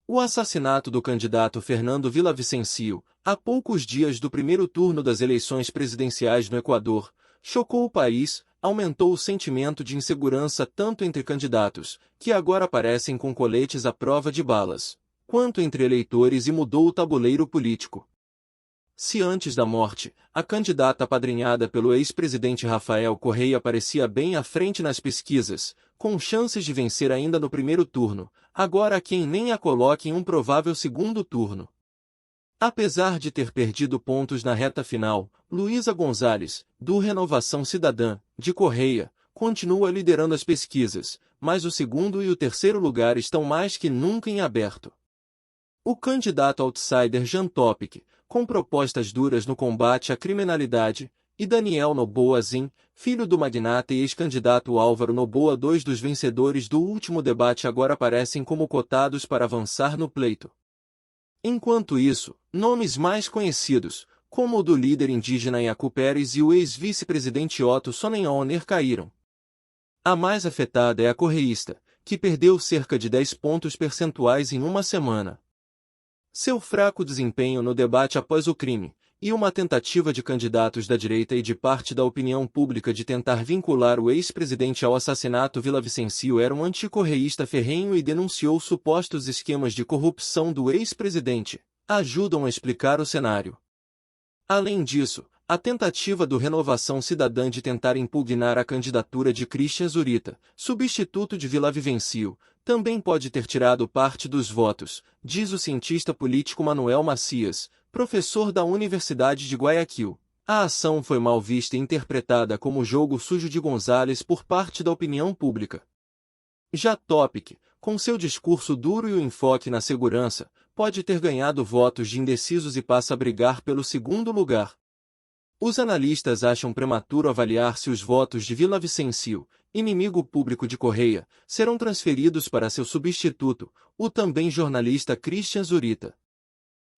O assassinato do candidato Fernando Villavicencio, há poucos dias do primeiro turno das eleições presidenciais no Equador, chocou o país, aumentou o sentimento de insegurança tanto entre candidatos, que agora aparecem com coletes à prova de balas, quanto entre eleitores e mudou o tabuleiro político. Se antes da morte, a candidata apadrinhada pelo ex-presidente Rafael Correa parecia bem à frente nas pesquisas, com chances de vencer ainda no primeiro turno, agora há quem nem a coloque em um provável segundo turno. Apesar de ter perdido pontos na reta final, Luísa Gonzalez, do Renovação Cidadã, de Correia, continua liderando as pesquisas, mas o segundo e o terceiro lugar estão mais que nunca em aberto. O candidato outsider Jean Topic, com propostas duras no combate à criminalidade, e Daniel Noboa Zin, filho do magnata e ex-candidato Álvaro Noboa, dois dos vencedores do último debate, agora aparecem como cotados para avançar no pleito. Enquanto isso, nomes mais conhecidos, como o do líder indígena Yacu Pérez e o ex-vice-presidente Otto Sonnenhoner, caíram. A mais afetada é a correísta, que perdeu cerca de 10 pontos percentuais em uma semana. Seu fraco desempenho no debate após o crime, e uma tentativa de candidatos da direita e de parte da opinião pública de tentar vincular o ex-presidente ao assassinato Villavicencio, era um anticorreísta ferrenho e denunciou supostos esquemas de corrupção do ex-presidente, ajudam a explicar o cenário. Além disso, a tentativa do Renovação Cidadã de tentar impugnar a candidatura de Christian Zurita, substituto de Villavicencio, também pode ter tirado parte dos votos, diz o cientista político Manuel Macias, professor da Universidade de Guayaquil. A ação foi mal vista e interpretada como jogo sujo de Gonzalez por parte da opinião pública. Já Topic, com seu discurso duro e o enfoque na segurança, pode ter ganhado votos de indecisos e passa a brigar pelo segundo lugar. Os analistas acham prematuro avaliar se os votos de Villavicencio, inimigo público de Correia, serão transferidos para seu substituto, o também jornalista Christian Zurita.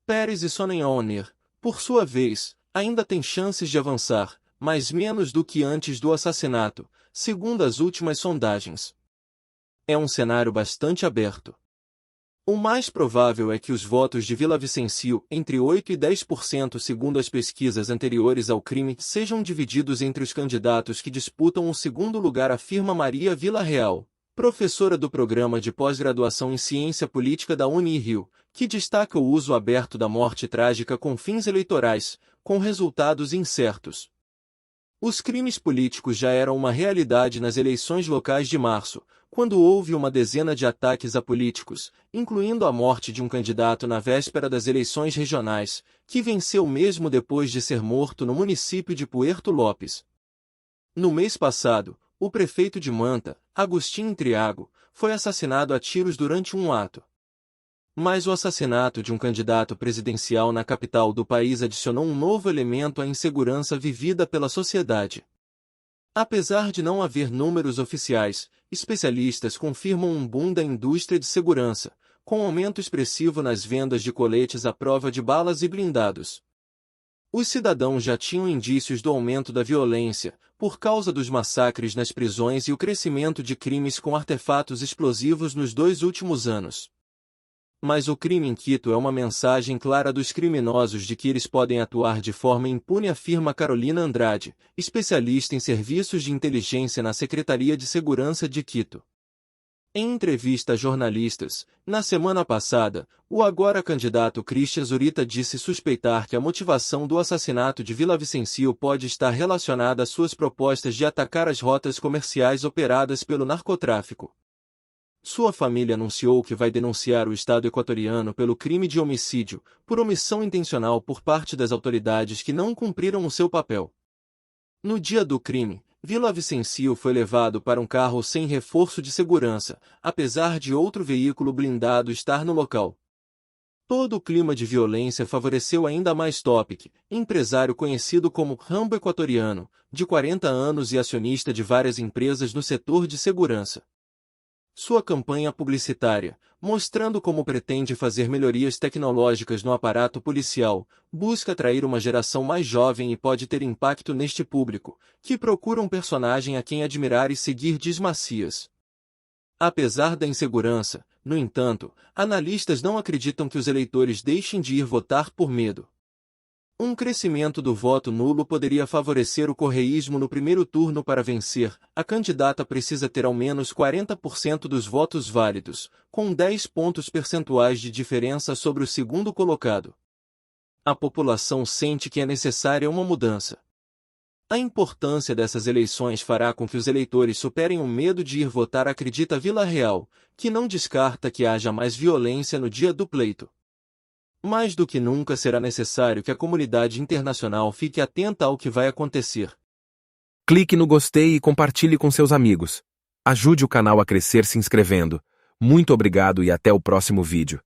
Pérez e Sonnenhoner, por sua vez, ainda têm chances de avançar, mas menos do que antes do assassinato, segundo as últimas sondagens. É um cenário bastante aberto. O mais provável é que os votos de Villavicencio, entre 8% e 10% segundo as pesquisas anteriores ao crime, sejam divididos entre os candidatos que disputam o segundo lugar, afirma Maria Villarreal, professora do programa de pós-graduação em Ciência Política da Unirio, que destaca o uso aberto da morte trágica com fins eleitorais, com resultados incertos. Os crimes políticos já eram uma realidade nas eleições locais de março, quando houve uma dezena de ataques a políticos, incluindo a morte de um candidato na véspera das eleições regionais, que venceu mesmo depois de ser morto no município de Puerto Lopes. No mês passado, o prefeito de Manta, Agustín Triago, foi assassinado a tiros durante um ato. Mas o assassinato de um candidato presidencial na capital do país adicionou um novo elemento à insegurança vivida pela sociedade. Apesar de não haver números oficiais, especialistas confirmam um boom da indústria de segurança, com aumento expressivo nas vendas de coletes à prova de balas e blindados. Os cidadãos já tinham indícios do aumento da violência, por causa dos massacres nas prisões e o crescimento de crimes com artefatos explosivos nos 2 últimos anos. Mas o crime em Quito é uma mensagem clara dos criminosos de que eles podem atuar de forma impune, afirma Carolina Andrade, especialista em serviços de inteligência na Secretaria de Segurança de Quito. Em entrevista a jornalistas, na semana passada, o agora candidato Christian Zurita disse suspeitar que a motivação do assassinato de Villavicencio pode estar relacionada às suas propostas de atacar as rotas comerciais operadas pelo narcotráfico. Sua família anunciou que vai denunciar o Estado equatoriano pelo crime de homicídio, por omissão intencional por parte das autoridades que não cumpriram o seu papel. No dia do crime, Villavicencio foi levado para um carro sem reforço de segurança, apesar de outro veículo blindado estar no local. Todo o clima de violência favoreceu ainda mais Topic, empresário conhecido como Rambo equatoriano, de 40 anos e acionista de várias empresas no setor de segurança. Sua campanha publicitária, mostrando como pretende fazer melhorias tecnológicas no aparato policial, busca atrair uma geração mais jovem e pode ter impacto neste público, que procura um personagem a quem admirar e seguir, diz Macias. Apesar da insegurança, No entanto, analistas não acreditam que os eleitores deixem de ir votar por medo. Um crescimento do voto nulo poderia favorecer o correísmo no primeiro turno. Para vencer, a candidata precisa ter ao menos 40% dos votos válidos, com 10 pontos percentuais de diferença sobre o segundo colocado. A população sente que é necessária uma mudança. A importância dessas eleições fará com que os eleitores superem o medo de ir votar, acredita Villarreal, que não descarta que haja mais violência no dia do pleito. Mais do que nunca será necessário que a comunidade internacional fique atenta ao que vai acontecer. Clique no gostei e compartilhe com seus amigos. Ajude o canal a crescer se inscrevendo. Muito obrigado e até o próximo vídeo.